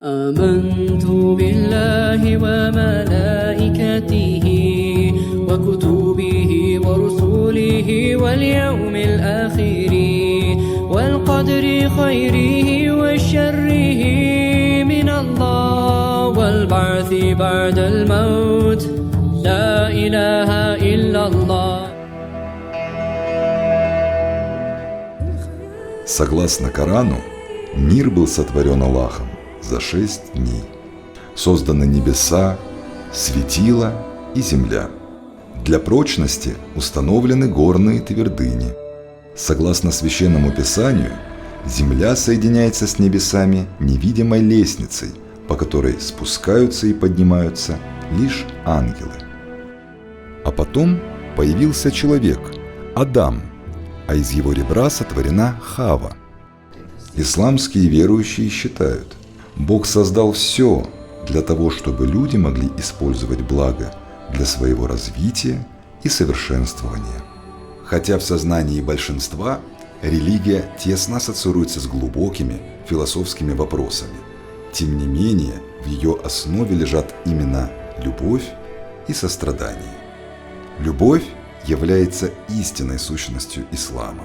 آمنت بالله وملائكته وكتبه ورسله واليوم الآخر والقدر خيره وشره من الله والبعث بعد الموت لا إله إلا الله. Согласно Корану, мир был сотворен Аллахом за 6 дней. Созданы небеса, светила и земля. Для прочности установлены горные твердыни. Согласно Священному Писанию, земля соединяется с небесами невидимой лестницей, по которой спускаются и поднимаются лишь ангелы. А потом появился человек, Адам, а из его ребра сотворена Хава. Исламские верующие считают, Бог создал все для того, чтобы люди могли использовать благо для своего развития и совершенствования. Хотя в сознании большинства религия тесно ассоциируется с глубокими философскими вопросами, тем не менее в ее основе лежат именно любовь и сострадание. Любовь является истинной сущностью ислама.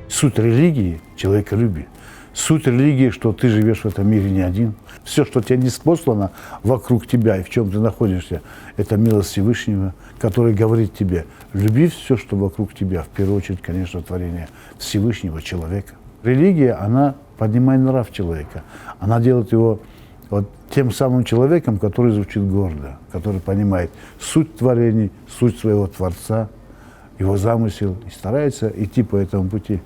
Суть религии – человеколюбие. Суть религии, что ты живешь в этом мире не один. Все, что тебе ниспослано вокруг тебя и в чем ты находишься, это милость Всевышнего, который говорит тебе: люби все, что вокруг тебя. В первую очередь, конечно, творение Всевышнего человека. Религия, она поднимает нрав человека. Она делает его вот тем самым человеком, который звучит гордо, который понимает суть творений, суть своего Творца, его замысел и старается идти по этому пути.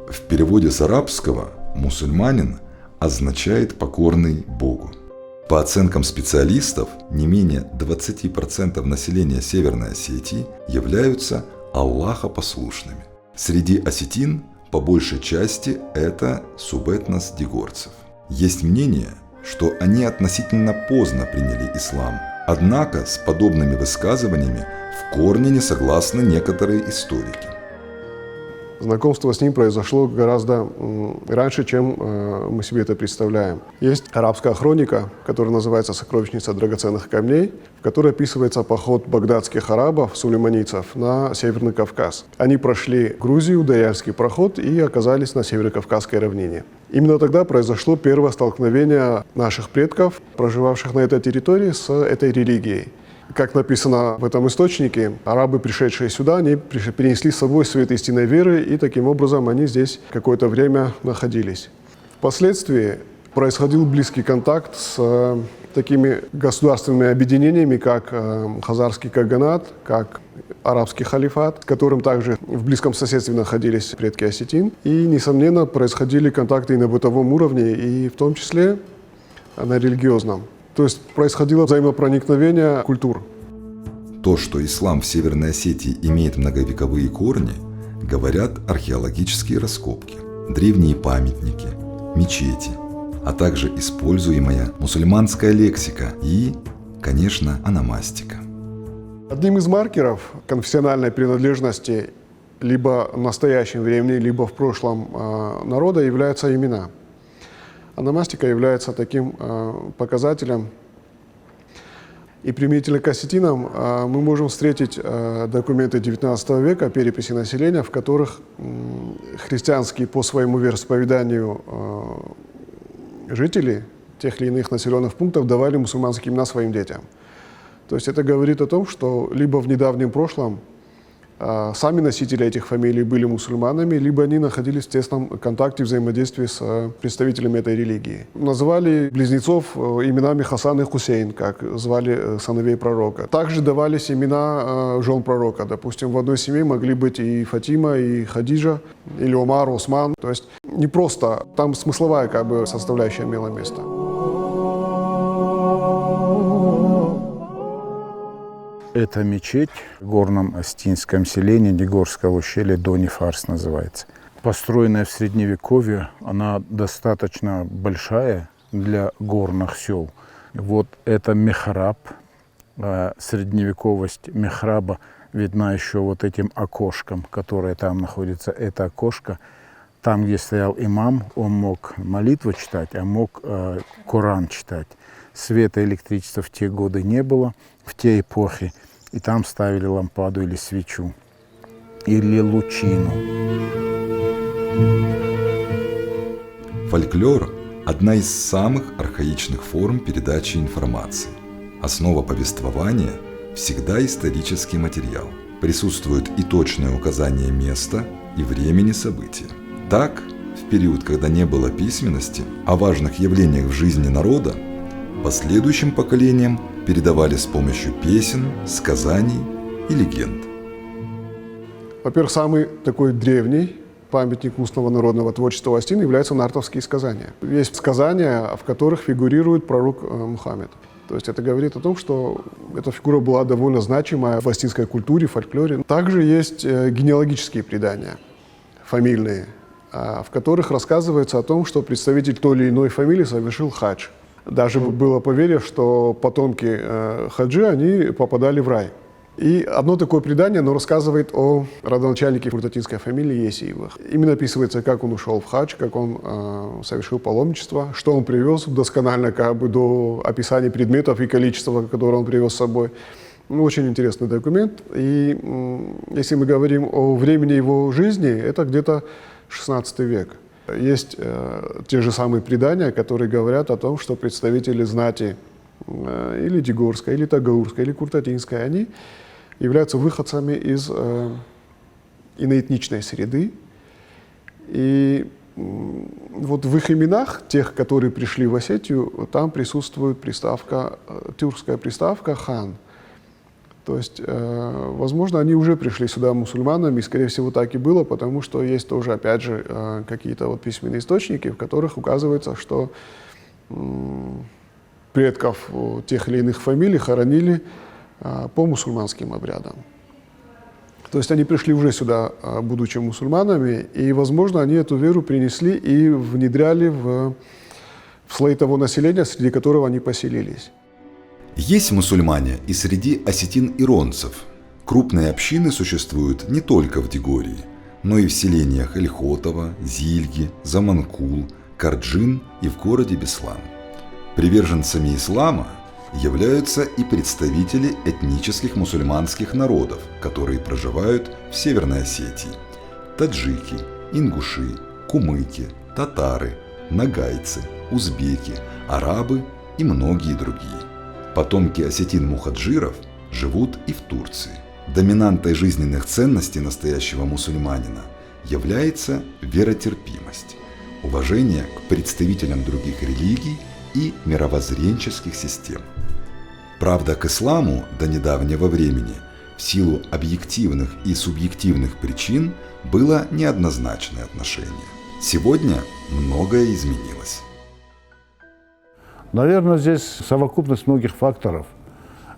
В переводе с арабского «мусульманин» означает «покорный Богу». По оценкам специалистов, не менее 20% населения Северной Осетии являются аллахопослушными. Среди осетин по большей части это субэтнос-дегорцев. Есть мнение, что они относительно поздно приняли ислам. Однако с подобными высказываниями в корне не согласны некоторые историки. Знакомство с ним произошло гораздо раньше, чем мы себе это представляем. Есть арабская хроника, которая называется «Сокровищница драгоценных камней», в которой описывается поход багдадских арабов, сулейманийцев, на Северный Кавказ. Они прошли Грузию, Даярский проход и оказались на Северо-Кавказской равнине. Именно тогда произошло первое столкновение наших предков, проживавших на этой территории, с этой религией. Как написано в этом источнике, арабы, пришедшие сюда, они перенесли с собой свет истинной веры, и таким образом они здесь какое-то время находились. Впоследствии происходил близкий контакт с такими государственными объединениями, как Хазарский каганат, как Арабский халифат, с которым также в близком соседстве находились предки осетин. И, несомненно, происходили контакты и на бытовом уровне, и в том числе на религиозном. То есть происходило взаимопроникновение культур. То, что ислам в Северной Осетии имеет многовековые корни, говорят археологические раскопки, древние памятники, мечети, а также используемая мусульманская лексика и, конечно, ономастика. Одним из маркеров конфессиональной принадлежности либо в настоящем времени, либо в прошлом народа являются имена. Ономастика является таким показателем. И применительно к осетинам мы можем встретить документы XIX века, переписи населения, в которых христианские по своему вероисповеданию жители тех или иных населенных пунктов давали мусульманские имена своим детям. То есть это говорит о том, что либо в недавнем прошлом сами носители этих фамилий были мусульманами, либо они находились в тесном контакте, взаимодействии с представителями этой религии. Называли близнецов именами Хасан и Хусейн, как звали сыновей пророка. Также давались имена жен пророка. Допустим, в одной семье могли быть и Фатима, и Хадиджа, или Омар, Осман. То есть не просто, там смысловая составляющая имела место. Это мечеть в горном осетинском селении Дегорского ущелья, Дони Фарс называется. Построенная в Средневековье, она достаточно большая для горных сел. Вот это михраб, средневековость михраба видна еще вот этим окошком, которое там находится. Это окошко Там, где стоял имам, он мог молитву читать, а мог Коран читать. Света, электричества в те годы не было, в те эпохи. И там ставили лампаду или свечу, или лучину. Фольклор – одна из самых архаичных форм передачи информации. Основа повествования – всегда исторический материал. Присутствует и точное указание места и времени события. Так, в период, когда не было письменности, о важных явлениях в жизни народа последующим поколениям передавали с помощью песен, сказаний и легенд. Во-первых, самый такой древний памятник устного народного творчества Остин являются нартовские сказания. Есть сказания, в которых фигурирует пророк Мухаммед. То есть это говорит о том, что эта фигура была довольно значимая в остинской культуре, фольклоре. Также есть генеалогические предания, фамильные, в которых рассказывается о том, что представитель той или иной фамилии совершил хадж. Даже было поверье, что потомки хаджи, они попадали в рай. И одно такое предание, оно рассказывает о родоначальнике куртатинской фамилии Есиевых. Именно описывается, как он ушел в хадж, как он совершил паломничество, что он привез досконально, как бы до описания предметов и количества, которое он привез с собой. Очень интересный документ. И если мы говорим о времени его жизни, это где-то 16 век. Есть те же самые предания, которые говорят о том, что представители знати или Дигорской, или Тагаурской, или Куртатинской, они являются выходцами из иноэтничной среды. И вот в их именах, тех, которые пришли в Осетию, там присутствует приставка, тюркская приставка «хан». То есть, возможно, они уже пришли сюда мусульманами, и, скорее всего, так и было, потому что есть тоже, опять же, какие-то вот письменные источники, в которых указывается, что предков тех или иных фамилий хоронили по мусульманским обрядам. То есть они пришли уже сюда, будучи мусульманами, и, возможно, они эту веру принесли и внедряли в слои того населения, среди которого они поселились. Есть мусульмане и среди осетин-иронцев. Крупные общины существуют не только в Дигории, но и в селениях Эльхотово, Зильги, Заманкул, Карджин и в городе Беслан. Приверженцами ислама являются и представители этнических мусульманских народов, которые проживают в Северной Осетии. Таджики, ингуши, кумыки, татары, нагайцы, узбеки, арабы и многие другие. Потомки осетин-мухаджиров живут и в Турции. Доминантой жизненных ценностей настоящего мусульманина является веротерпимость, уважение к представителям других религий и мировоззренческих систем. Правда, к исламу до недавнего времени в силу объективных и субъективных причин было неоднозначное отношение. Сегодня многое изменилось. Наверное, здесь совокупность многих факторов.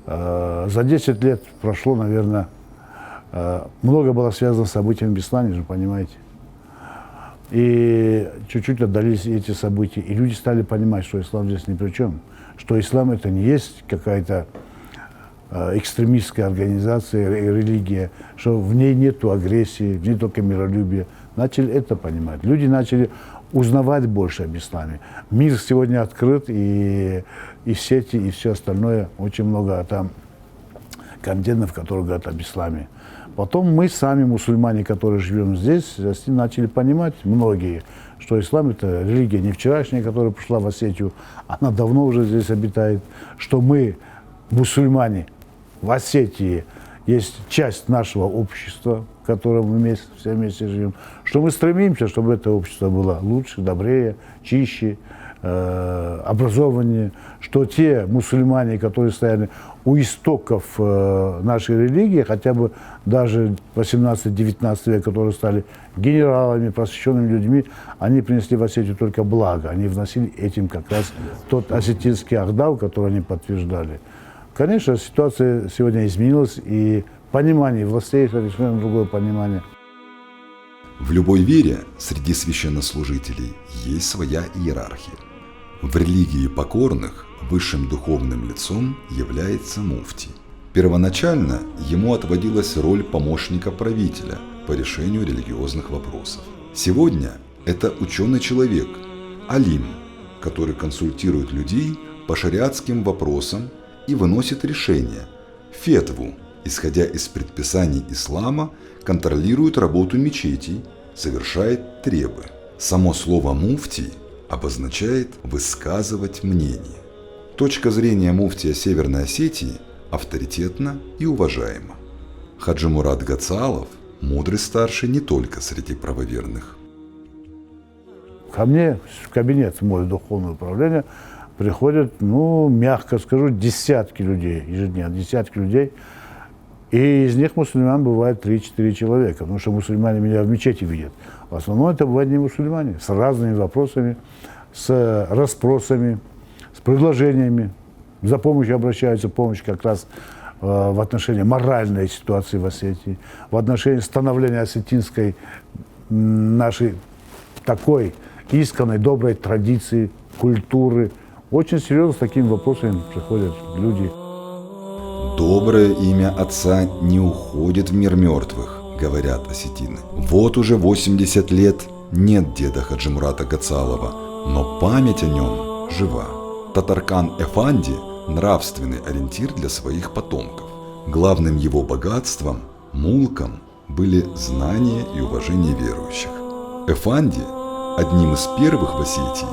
За 10 лет прошло, наверное, много было связано с событиями в Беслане, же, понимаете. И чуть-чуть отдалились эти события, и люди стали понимать, что ислам здесь ни при чем, что ислам это не есть какая-то экстремистская организация, религия, что в ней нету агрессии, в ней только миролюбие. Начали это понимать. Люди начали узнавать больше об исламе. Мир сегодня открыт, и сети, и все остальное. Очень много там контентов, которые говорят об исламе. Потом мы сами, мусульмане, которые живем здесь, начали понимать, многие, что ислам – это религия не вчерашняя, которая пришла в Осетию, она давно уже здесь обитает, что мы, мусульмане, в Осетии есть часть нашего общества, в котором мы все вместе живем, что мы стремимся, чтобы это общество было лучше, добрее, чище, образованнее, что те мусульмане, которые стояли у истоков нашей религии, хотя бы даже 18-19 век, которые стали генералами, просвещенными людьми, они принесли в Осетию только благо. Они вносили этим как раз тот осетинский ахдау, который они подтверждали. Конечно, ситуация сегодня изменилась, и понимание властей, совершенно другое понимание. В любой вере среди священнослужителей есть своя иерархия. В религии покорных высшим духовным лицом является муфти. Первоначально ему отводилась роль помощника правителя по решению религиозных вопросов. Сегодня это ученый человек, алим, который консультирует людей по шариатским вопросам и выносит решения. Фетву, исходя из предписаний ислама, контролирует работу мечетей, совершает требы. Само слово «муфтий» обозначает «высказывать мнение». Точка зрения муфтия Северной Осетии авторитетна и уважаема. Хаджи Мурат Гацалов – мудрый старший не только среди правоверных. Ко мне в кабинет, в мое духовное управление, приходят, мягко скажу, десятки людей, ежедневно десятки людей. И из них мусульман бывает 3-4 человека, потому что мусульмане меня в мечети видят. В основном это бывают не мусульмане, с разными вопросами, с расспросами, с предложениями. За помощью обращаются, помощь как раз в отношении моральной ситуации в Осетии, в отношении становления осетинской нашей такой исконной, доброй традиции, культуры. Очень серьезно с такими вопросами приходят люди. Доброе имя отца не уходит в мир мертвых, говорят осетины. Вот уже 80 лет нет деда Хаджи Мурата Гацалова, но память о нем жива. Татаркан Эфанди – нравственный ориентир для своих потомков. Главным его богатством, мулком, были знания и уважение верующих. Эфанди, одним из первых в Осетии,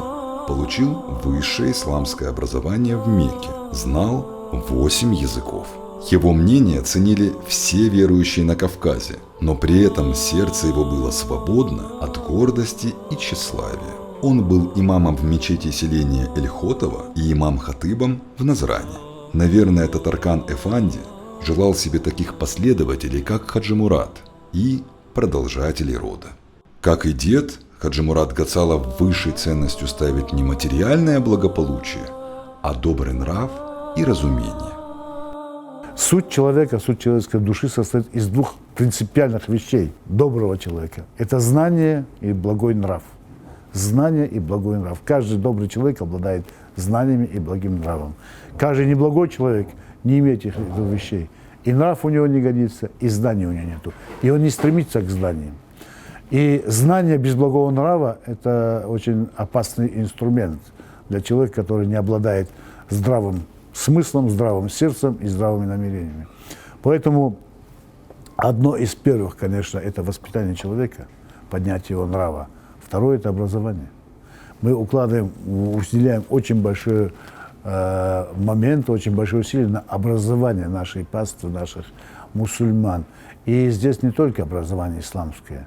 получил высшее исламское образование в Мекке, знал 8 языков. Его мнение ценили все верующие на Кавказе, но при этом сердце его было свободно от гордости и тщеславия. Он был имамом в мечети селения Эль-Хотово и имам-хатыбом в Назране. Наверное, Татаркан Эфанди желал себе таких последователей, как Хаджи Мурат, и продолжателей рода. Как и дед, Хаджи Мурат Гацалов высшей ценностью ставит не материальное благополучие, а добрый нрав и разумение. Суть человека, суть человеческой души состоит из двух принципиальных вещей доброго человека. Это знание и благой нрав. Знание и благой нрав. Каждый добрый человек обладает знаниями и благим нравом. Каждый неблагой человек не имеет этих двух вещей. И нрав у него не годится, и знаний у него нету. И он не стремится к знаниям. И знание без благого нрава – это очень опасный инструмент для человека, который не обладает здравым смыслом, здравым сердцем и здравыми намерениями. Поэтому одно из первых, конечно, это воспитание человека, поднятие его нрава. Второе – это образование. Мы уделяем очень большой момент, очень большое усилие на образование нашей паствы, наших мусульман. И здесь не только образование исламское.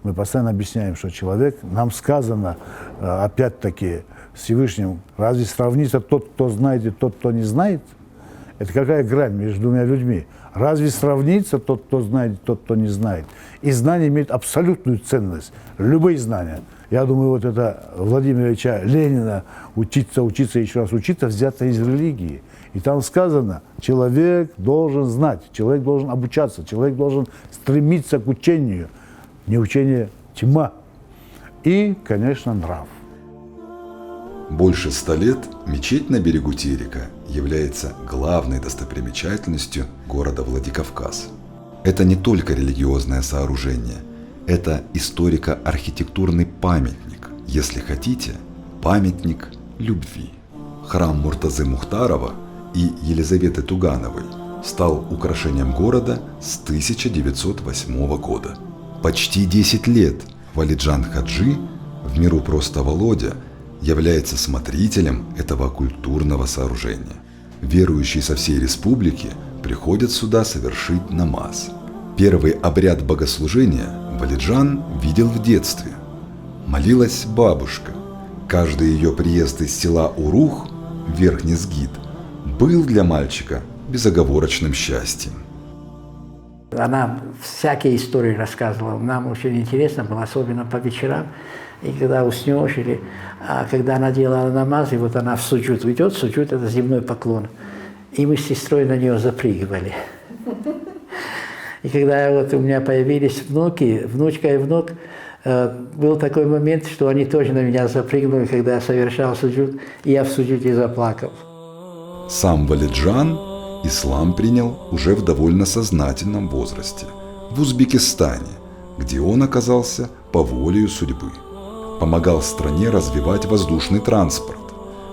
Мы постоянно объясняем, что человек, нам сказано, опять-таки, Всевышним, разве сравнится тот, кто знает, и тот, кто не знает? Это какая грань между двумя людьми? Разве сравнится тот, кто знает, и тот, кто не знает? И знания имеют абсолютную ценность. Любые знания. Я думаю, вот это Владимира Ильича Ленина учиться, еще раз учиться, взято из религии. И там сказано, человек должен знать, человек должен обучаться, человек должен стремиться к учению. Не учение, тьма. И, конечно, нрав. Больше 100 лет мечеть на берегу Терека является главной достопримечательностью города Владикавказ. Это не только религиозное сооружение, это историко-архитектурный памятник, если хотите, памятник любви. Храм Муртазы Мухтарова и Елизаветы Тугановой стал украшением города с 1908 года. Почти 10 лет Валиджан Хаджи, в миру просто Володя, является смотрителем этого культурного сооружения. Верующие со всей республики приходят сюда совершить намаз. Первый обряд богослужения Валиджан видел в детстве. Молилась бабушка. Каждый ее приезд из села Урух, Верхний Сгид, был для мальчика безоговорочным счастьем. Она всякие истории рассказывала. Нам очень интересно было, особенно по вечерам. И когда уснешь, а когда она делала намаз, и вот она в суджуд уйдет, суджуд – это земной поклон. И мы с сестрой на нее запрыгивали. И когда вот у меня появились внуки, внучка и внук, был такой момент, что они тоже на меня запрыгнули, когда я совершал суджуд, и я в суджуде заплакал. Сам Валиджан ислам принял уже в довольно сознательном возрасте, в Узбекистане, где он оказался по воле судьбы. помогал стране развивать воздушный транспорт,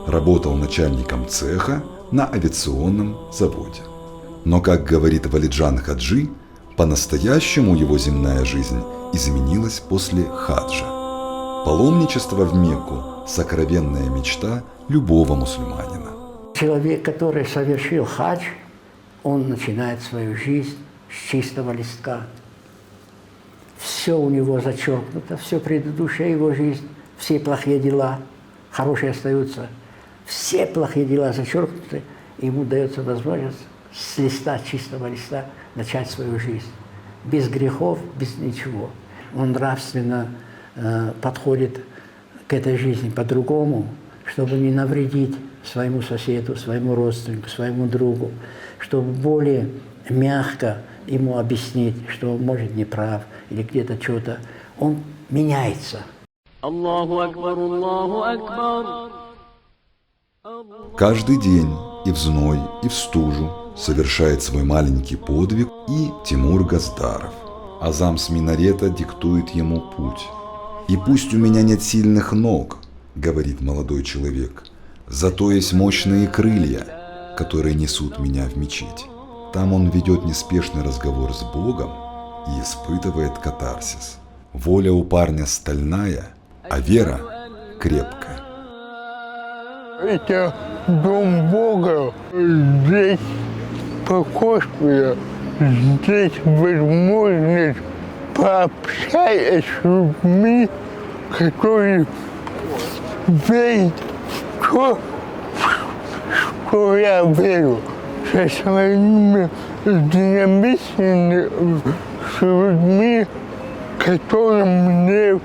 работал начальником цеха на авиационном заводе. Но, как говорит Валиджан Хаджи, по-настоящему его земная жизнь изменилась после хаджа. Паломничество в Мекку – сокровенная мечта любого мусульманина. Человек, который совершил хадж, он начинает свою жизнь с чистого листка. Все у него зачеркнуто, все предыдущая его жизнь, все плохие дела, хорошие остаются. Все плохие дела зачеркнуты, и ему дается возможность с листа, чистого листа, начать свою жизнь. Без грехов, без ничего. Он нравственно подходит к этой жизни по-другому, чтобы не навредить своему соседу, своему родственнику, своему другу, чтобы более мягко ему объяснить, что он, может, не прав или где-то что-то. Он меняется. Аллаху Акбар, Аллаху Акбар. Каждый день и в зной, и в стужу совершает свой маленький подвиг и Тимур Газдаров. Азам с минарета диктует ему путь. «И пусть у меня нет сильных ног, — говорит молодой человек, — зато есть мощные крылья, которые несут меня в мечеть». Там он ведет неспешный разговор с Богом и испытывает катарсис. Воля у парня стальная, а вера крепкая. Это дом Бога, здесь спокойствие, здесь возможность пообщаться с людьми, которые верят в то, что я верю, со своими динамичными людьми, которые мне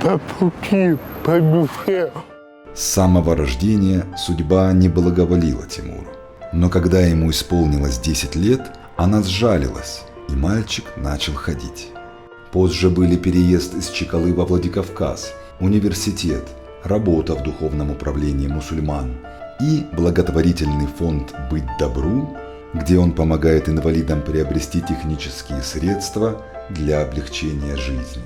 по пути, по душе. С самого рождения судьба не благоволила Тимуру. Но когда ему исполнилось 10 лет, она сжалилась, и мальчик начал ходить. Позже были переезд из Чекалы во Владикавказ, университет, работа в духовном управлении мусульман и благотворительный фонд «Быть добру», где он помогает инвалидам приобрести технические средства для облегчения жизни.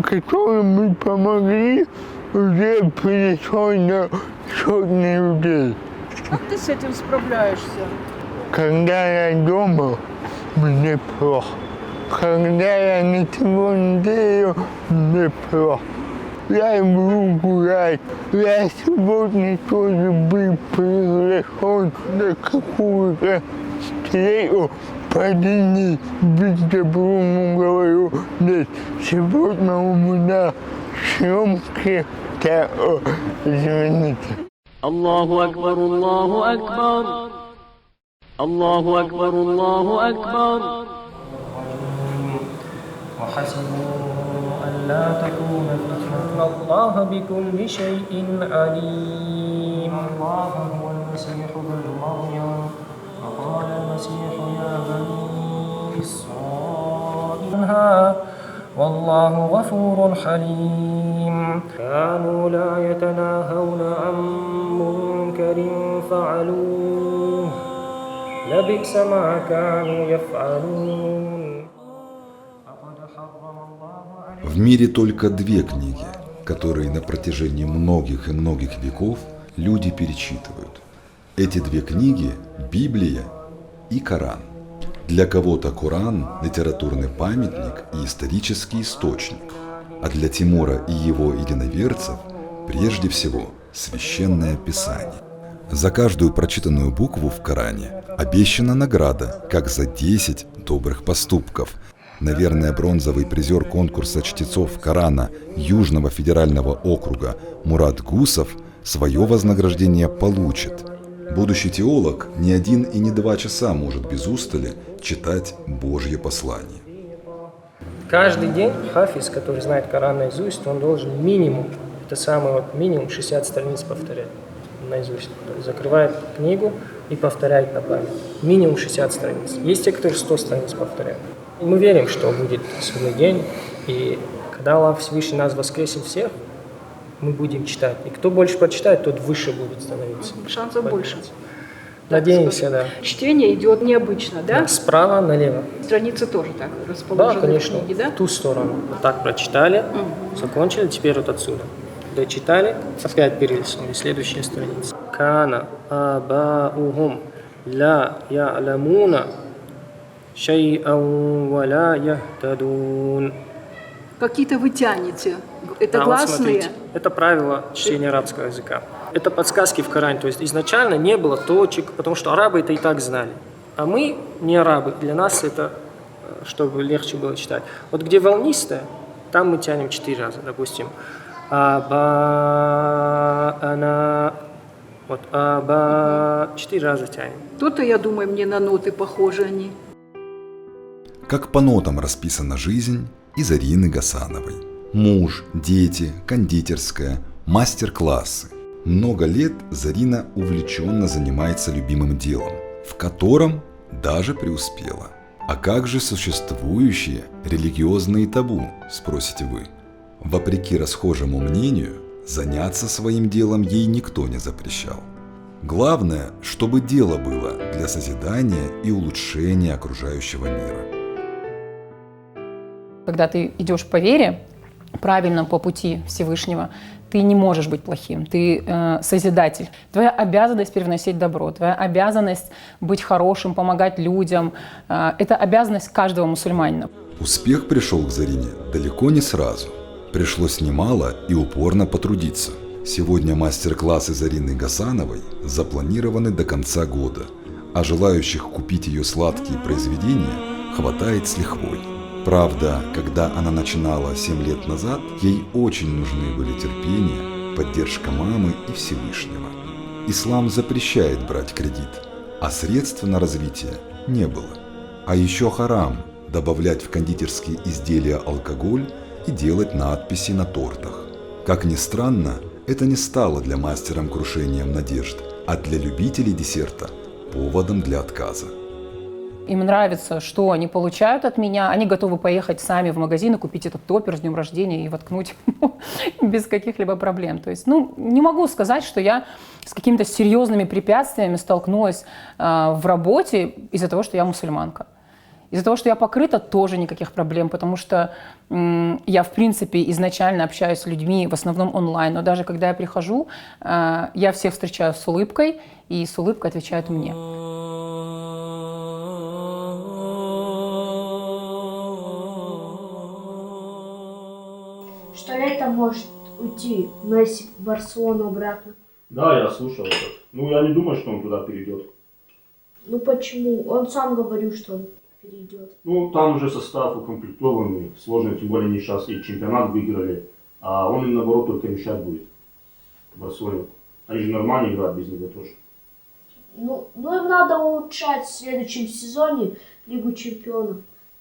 Которым мы помогли, уже перешло на сотни людей. Как ты с этим справляешься? Когда я дома, мне плохо. Когда я ничего не делаю, мне плохо. Я люблю гулять. Я сегодня тоже был приглашен на какую-то встречу. Подними, быть доброму говорю, нет, сегодня у меня съемки, так, извините. Аллаху Акбар, Аллаху Акбар. Аллаху Акбар, Аллаху Акбар. وحسبوا ألا تكون فتنة الله بكل شيء عليم. الله هو المسيح ابن مريم وقال المسيح يا بني إسرائيل والله غفور حليم. كانوا لا يتناهون عن منكر فعلوه لبئس ما كانوا يفعلون. В мире только две книги, которые на протяжении многих и многих веков люди перечитывают. Эти две книги – Библия и Коран. Для кого-то Коран – литературный памятник и исторический источник, а для Тимура и его единоверцев – прежде всего священное писание. За каждую прочитанную букву в Коране обещана награда, как за 10 добрых поступков. Наверное, бронзовый призер конкурса чтецов Корана Южного федерального округа Мурат Гусов свое вознаграждение получит. Будущий теолог не 1 и не 2 часа может без устали читать Божье послание. Каждый день хафиз, который знает Коран наизусть, он должен минимум, это самый минимум 60 страниц повторять наизусть. Закрывает книгу и повторяет на память. Минимум 60 страниц. Есть те, которые 100 страниц повторяют. Мы верим, что будет судный день, и когда Аллах Всевышний нас воскресит всех, мы будем читать. И кто больше прочитает, тот выше будет становиться. Шансов больше. Надеемся, да. Чтение идет необычно, да? Справа налево. Страницы тоже так расположены Да, конечно. в книге, да? В ту сторону. Вот так прочитали, закончили, теперь вот отсюда. Дочитали, опять перелистнули. Следующая страница. Кана абаухум ла я'ламуна шай'ан ва ла яхтадун. Какие-то вы тянете. Это Вот гласные. смотрите, это правило чтения арабского языка. Это подсказки в Коране. То есть изначально не было точек, потому что арабы это и так знали. А мы не арабы. Для нас это, чтобы легче было читать. Вот где волнистое, там мы тянем 4 раза. Допустим, аба, ана. Вот аба. 4 раза тянем. То-то, я думаю, мне на ноты похожи они. Как по нотам расписана жизнь и Зарины Гасановой. Муж, дети, кондитерская, мастер-классы. Много лет Зарина увлеченно занимается любимым делом, в котором даже преуспела. А как же существующие религиозные табу, спросите вы? Вопреки расхожему мнению, заняться своим делом ей никто не запрещал. Главное, чтобы дело было для созидания и улучшения окружающего мира. Когда ты идешь по вере, правильно по пути Всевышнего, ты не можешь быть плохим, ты созидатель. Твоя обязанность привносить добро, твоя обязанность быть хорошим, помогать людям. Это обязанность каждого мусульманина. Успех пришел к Зарине далеко не сразу. Пришлось немало и упорно потрудиться. Сегодня мастер-классы Зарины Гасановой запланированы до конца года, а желающих купить ее сладкие произведения хватает с лихвой. Правда, когда она начинала 7 лет назад, ей очень нужны были терпение, поддержка мамы и Всевышнего. Ислам запрещает брать кредит, а средств на развитие не было. А еще харам добавлять в кондитерские изделия алкоголь и делать надписи на тортах. Как ни странно, это не стало для мастера крушением надежд, а для любителей десерта поводом для отказа. Им нравится, что они получают от меня. Они готовы поехать сами в магазин и купить этот топпер с днем рождения и воткнуть без каких-либо проблем. То есть, не могу сказать, что я с какими-то серьезными препятствиями столкнулась в работе из-за того, что я мусульманка. Из-за того, что я покрыта, тоже никаких проблем, потому что я, в принципе, изначально общаюсь с людьми, в основном онлайн, но даже когда я прихожу, я всех встречаю с улыбкой, и с улыбкой отвечают мне. Что летом может уйти Месси в Барселону обратно. Да, я слушал это. Я не думаю, что он туда перейдет. Почему? Он сам говорил, что он перейдет. Там уже состав укомплектованный, сложный, тем более они сейчас и чемпионат выиграли, а он им наоборот только мешать будет в Барселоне. Они же нормально играют без него тоже. Им надо улучшать в следующем сезоне Лигу чемпионов,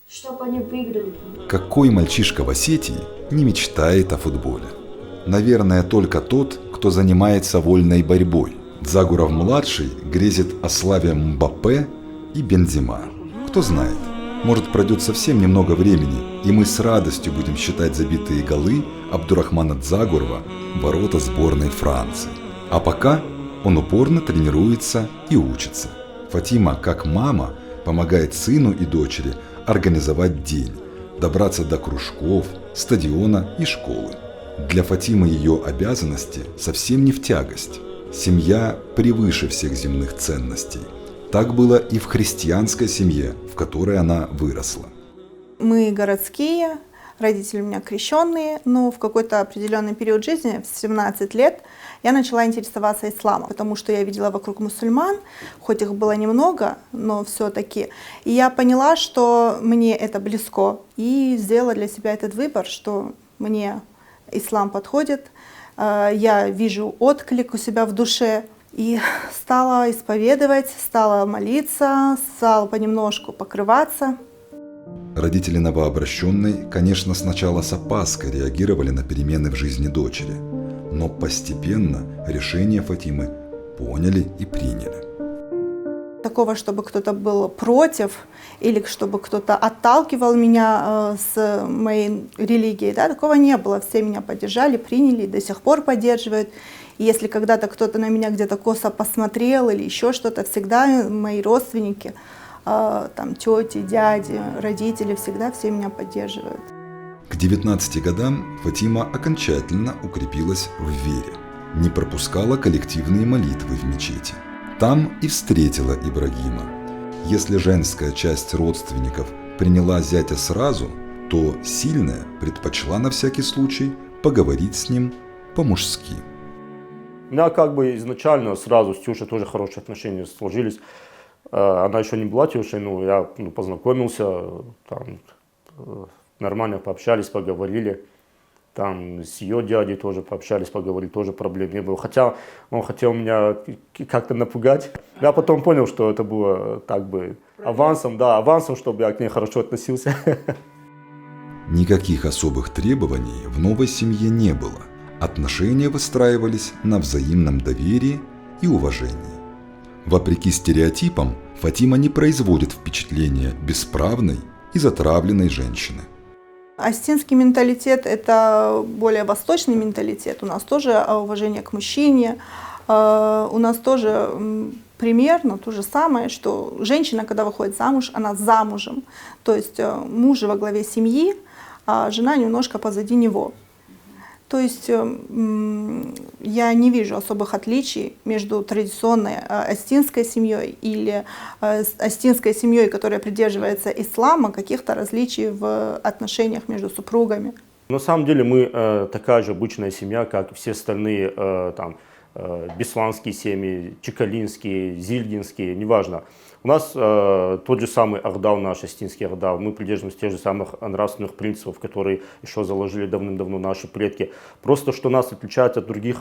чтобы они выиграли. Какой мальчишка в Осетии не мечтает о футболе? Наверное, только тот, кто занимается вольной борьбой. Дзагуров-младший грезит о славе Мбаппе и Бензема. Кто знает, может пройдет совсем немного времени, и мы с радостью будем считать забитые голы Абдурахмана Дзагурова в ворота сборной Франции. А пока он упорно тренируется и учится. Фатима, как мама, помогает сыну и дочери организовать день, добраться до кружков, стадиона и школы. Для Фатимы ее обязанности совсем не в тягость. Семья превыше всех земных ценностей. Так было и в христианской семье, в которой она выросла. Мы городские, родители у меня крещенные, но в какой-то определенный период жизни, в 17 лет, я начала интересоваться исламом, потому что я видела вокруг мусульман, хоть их было немного, но все-таки. И я поняла, что мне это близко, и сделала для себя этот выбор, что мне ислам подходит, я вижу отклик у себя в душе, и стала исповедовать, стала молиться, стала понемножку покрываться. Родители новообращенной, конечно, сначала с опаской реагировали на перемены в жизни дочери, но постепенно решение Фатимы поняли и приняли. Такого, чтобы кто-то был против или чтобы кто-то отталкивал меня с моей религией, да, такого не было. Все меня поддержали, приняли и до сих пор поддерживают. И если когда-то кто-то на меня где-то косо посмотрел или еще что-то, всегда мои родственники, там, тети, дяди, родители, всегда все меня поддерживают. К 19 годам Фатима окончательно укрепилась в вере, не пропускала коллективные молитвы в мечети. Там и встретила Ибрагима. Если женская часть родственников приняла зятя сразу, то сильная предпочла на всякий случай поговорить с ним по-мужски. У меня как бы изначально сразу с Тюшей тоже хорошие отношения сложились. Она еще не была Тюшей, но я познакомился, там, нормально пообщались, поговорили. Там с ее дядей тоже пообщались, поговорили, тоже проблем не было. Хотя он хотел меня как-то напугать. Я потом понял, что это было так бы авансом, да, авансом, чтобы я к ней хорошо относился. Никаких особых требований в новой семье не было. Отношения выстраивались на взаимном доверии и уважении. Вопреки стереотипам, Фатима не производит впечатления бесправной и затравленной женщины. Остинский менталитет – это более восточный менталитет. У нас тоже уважение к мужчине. У нас тоже примерно то же самое, что женщина, когда выходит замуж, она замужем. То есть муж во главе семьи, а жена немножко позади него. То есть я не вижу особых отличий между традиционной остинской семьей или остинской семьей, которая придерживается ислама, каких-то различий в отношениях между супругами. На самом деле мы такая же обычная семья, как и все остальные там, бесланские семьи, чекалинские, зильдинские, неважно. У нас тот же самый Ардал, наш остинский Ардал, мы придерживаемся тех же самых нравственных принципов, которые еще заложили давным-давно наши предки. Просто что нас отличает от других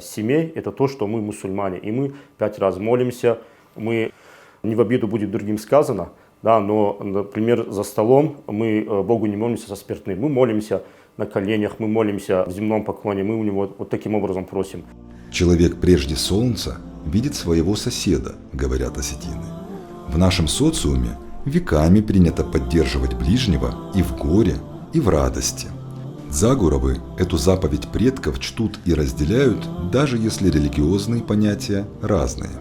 семей, это то, что мы мусульмане, и мы 5 раз молимся, мы не в обиду будет другим сказано, да, но, например, за столом мы Богу не молимся со спиртным, мы молимся на коленях, мы молимся в земном поклоне, мы у него вот таким образом просим. Человек прежде солнца видит своего соседа, говорят осетины. В нашем социуме веками принято поддерживать ближнего и в горе, и в радости. Дзагуровы эту заповедь предков чтут и разделяют, даже если религиозные понятия разные.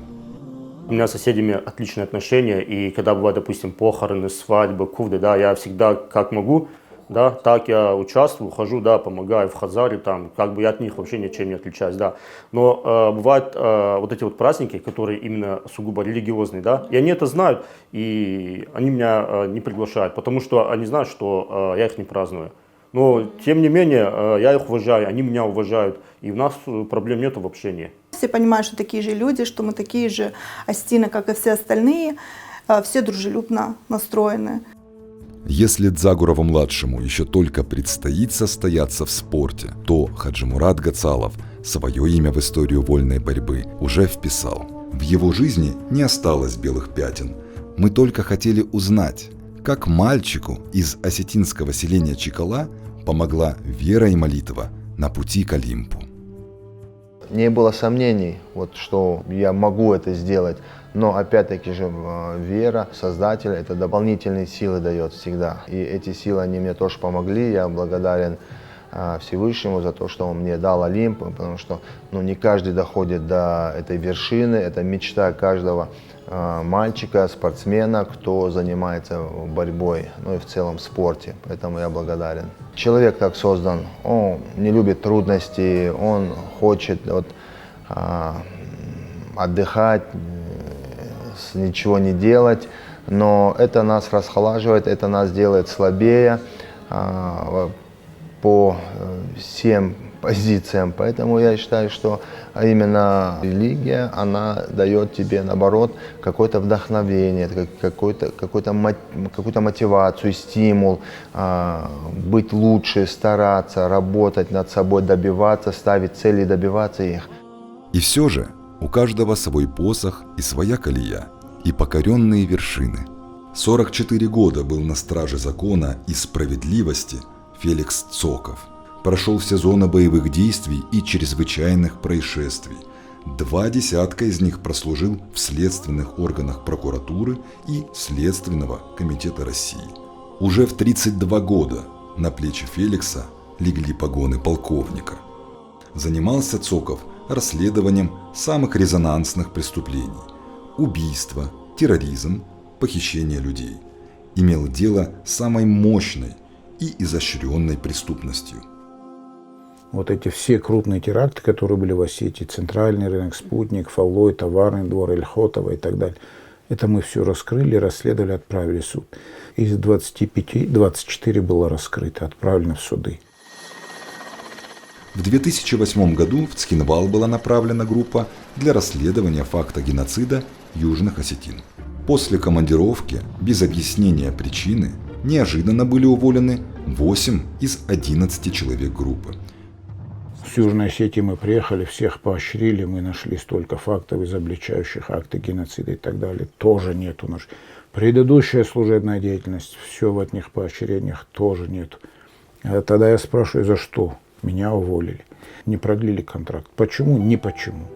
У меня с соседями отличные отношения, и когда бывают, допустим, похороны, свадьбы, кувды, да, я всегда как могу, да, так я участвую, хожу, да, помогаю в хазаре, там, как бы я от них вообще ничем не отличаюсь, да. Но бывают вот эти вот праздники, которые именно сугубо религиозные, да, и они это знают, и они меня не приглашают, потому что они знают, что я их не праздную. Но, тем не менее, я их уважаю, они меня уважают, и у нас проблем нету в общении. Все понимают, что такие же люди, что мы такие же остины, как и все остальные, все дружелюбно настроены. Если Дзагурову-младшему еще только предстоит состояться в спорте, то Хаджимурат Гацалов свое имя в историю вольной борьбы уже вписал. В его жизни не осталось белых пятен. Мы только хотели узнать, как мальчику из осетинского селения Чикала помогла вера и молитва на пути к Олимпу. Не было сомнений, вот, что я могу это сделать. Но опять-таки же вера Создателя, это дополнительные силы дает всегда. И эти силы, они мне тоже помогли. Я благодарен Всевышнему за то, что он мне дал Олимп, потому что не каждый доходит до этой вершины. Это мечта каждого мальчика, спортсмена, кто занимается борьбой, и в целом в спорте. Поэтому я благодарен. Человек так создан, он не любит трудности, он хочет отдыхать, ничего не делать, но это нас расхолаживает, это нас делает слабее по всем позициям. Поэтому я считаю, что именно религия, она дает тебе, наоборот, какое-то вдохновение, какую-то мотивацию, стимул быть лучше, стараться, работать над собой, добиваться, ставить цели и добиваться их. И все же у каждого свой посох и своя колея, и покоренные вершины. 44 года был на страже закона и справедливости Феликс Цоков. Прошел все зоны боевых действий и чрезвычайных происшествий. 20 из них прослужил в следственных органах прокуратуры и Следственного комитета России. Уже в 32 года на плечи Феликса легли погоны полковника. Занимался Цоков расследованием самых резонансных преступлений – убийства, терроризм, похищение людей. Имел дело с самой мощной и изощренной преступностью. Вот эти все крупные теракты, которые были в Осетии, Центральный рынок, Спутник, Фаллой, Товарный двор, Ильхотова и так далее, это мы все раскрыли, расследовали, отправили в суд. Из 25 24 было раскрыто, отправлено в суды. В 2008 году в Цхинвал была направлена группа для расследования факта геноцида южных осетин. После командировки, без объяснения причины, неожиданно были уволены 8 из 11 человек группы. С Южной Осетии мы приехали, всех поощрили, мы нашли столько фактов, изобличающих акты геноцида и так далее. Тоже нет у нас. Предыдущая служебная деятельность, все в этих поощрениях тоже нет. А тогда я спрашиваю, за что? Меня уволили. Не продлили контракт. Почему? Ни почему.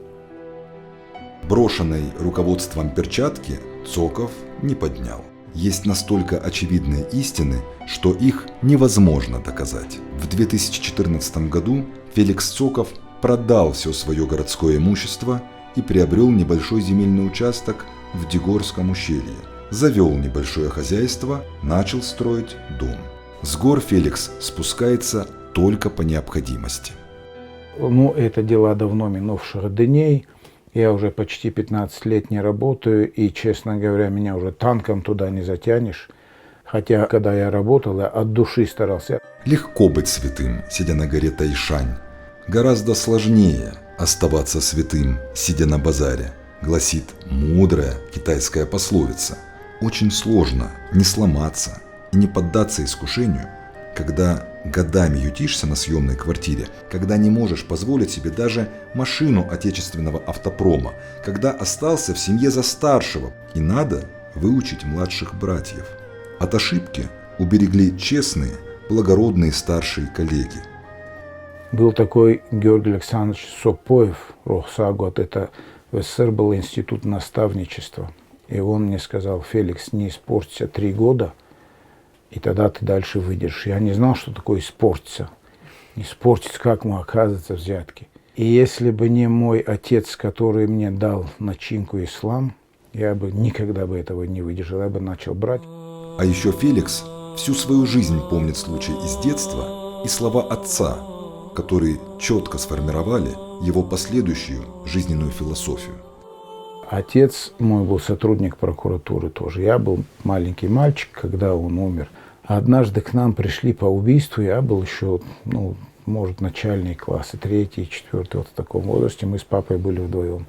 Брошенной руководством перчатки Цоков не поднял. Есть настолько очевидные истины, что их невозможно доказать. В 2014 году Феликс Цоков продал все свое городское имущество и приобрел небольшой земельный участок в Дегорском ущелье. Завел небольшое хозяйство, начал строить дом. С гор Феликс спускается только по необходимости. Ну, это дела давно минувших дней. Я уже почти 15 лет не работаю, и, честно говоря, меня уже танком туда не затянешь. Хотя, когда я работал, я от души старался. Легко быть святым, сидя на горе Тайшань. Гораздо сложнее оставаться святым, сидя на базаре, гласит мудрая китайская пословица. Очень сложно не сломаться и не поддаться искушению, когда годами ютишься на съемной квартире, когда не можешь позволить себе даже машину отечественного автопрома, когда остался в семье за старшего и надо выучить младших братьев. От ошибки уберегли честные, благородные старшие коллеги. Был такой Георгий Александрович Сопоев, Рохсагот, это в СССР был институт наставничества. И он мне сказал: Феликс, не испортится 3 года, и тогда ты дальше выйдешь. Я не знал, что такое испортиться. Испортиться, как ему оказывается, взятки. И если бы не мой отец, который мне дал начинку ислам, я бы никогда бы этого не выдержал, я бы начал брать. А еще Феликс всю свою жизнь помнит случай из детства и слова отца, которые четко сформировали его последующую жизненную философию. Отец мой был сотрудник прокуратуры тоже. Я был маленький мальчик, когда он умер. Однажды к нам пришли по убийству, я был еще, может, начальные классы, 3-й, 4-й, вот в таком возрасте. Мы с папой были вдвоем.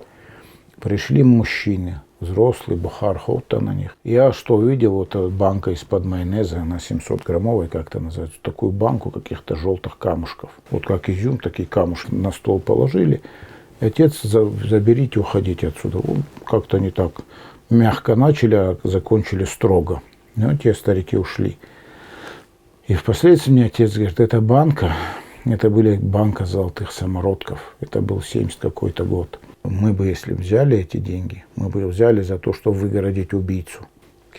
Пришли мужчины, взрослые, бухар-хота на них. Я что увидел, вот банка из-под майонеза, она 700-граммовая, как-то называется, такую банку каких-то желтых камушков. Вот как изюм, такие камушки на стол положили. Отец, заберите, уходите отсюда. Как-то не так мягко начали, а закончили строго. Ну, те старики ушли. И впоследствии мне отец говорит, эта банка, это были банка золотых самородков. Это был 70 какой-то год. Мы бы, если взяли эти деньги, мы бы взяли за то, чтобы выгородить убийцу.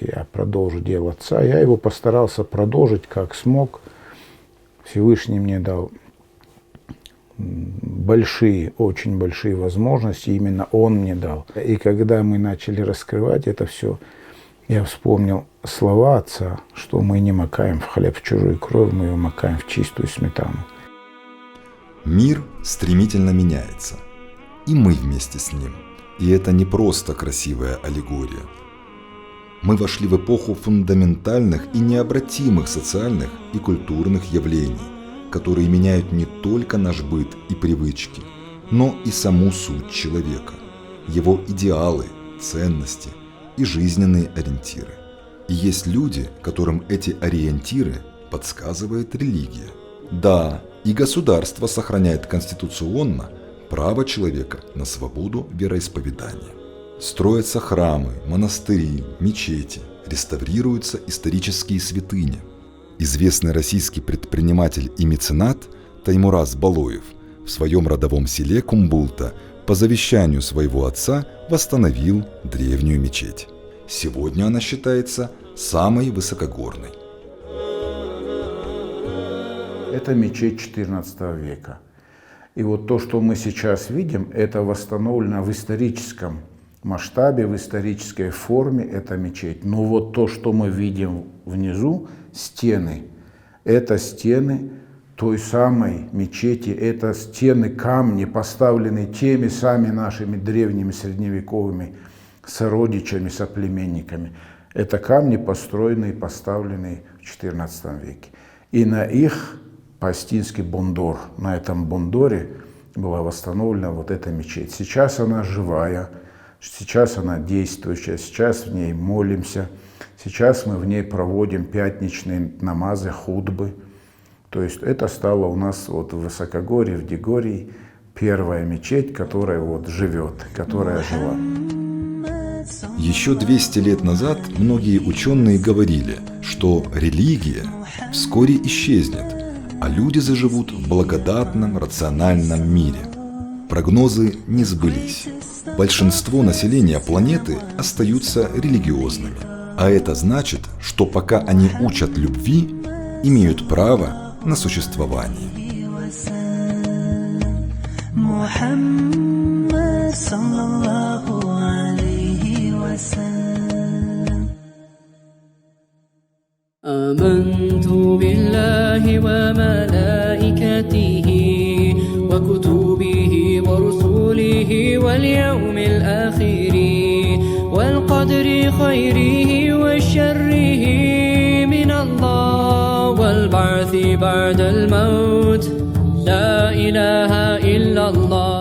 Я продолжу дело отца. Я его постарался продолжить, как смог. Всевышний мне дал большие, очень большие возможности. Именно он мне дал. И когда мы начали раскрывать это все, я вспомнил слова отца, что мы не макаем в хлеб в чужую кровь, мы его макаем в чистую сметану. Мир стремительно меняется. И мы вместе с ним. И это не просто красивая аллегория. Мы вошли в эпоху фундаментальных и необратимых социальных и культурных явлений, которые меняют не только наш быт и привычки, но и саму суть человека, его идеалы, ценности и жизненные ориентиры. И есть люди, которым эти ориентиры подсказывает религия. Да, и государство сохраняет конституционно право человека на свободу вероисповедания. Строятся храмы, монастыри, мечети, реставрируются исторические святыни. Известный российский предприниматель и меценат Таймураз Балоев в своем родовом селе Кумбулта по завещанию своего отца восстановил древнюю мечеть. Сегодня она считается самой высокогорной. Это мечеть XIV века. И вот то, что мы сейчас видим, это восстановлено в историческом масштабе, в исторической форме, это мечеть. Но вот то, что мы видим внизу, стены, это стены той самой мечети, это стены, камни, поставленные теми самыми нашими древними средневековыми сородичами, соплеменниками. Это камни, построенные и поставленные в XIV веке. И на их Палестинский бундор, на этом бундоре была восстановлена вот эта мечеть. Сейчас она живая, сейчас она действующая, сейчас в ней молимся, сейчас мы в ней проводим пятничные намазы, хутбы. То есть это стало у нас вот в Высокогорье, в Дегории, первая мечеть, которая вот живет, которая жила. Еще 200 лет назад многие ученые говорили, что религия вскоре исчезнет, а люди заживут в благодатном, рациональном мире. Прогнозы не сбылись. Большинство населения планеты остаются религиозными. А это значит, что пока они учат любви, имеют право на существование. آمنت بالله وملائكته وكتبه ورسله واليوم الآخر والقدر خيره وشره من الله والبعث بعد الموت لا إله إلا الله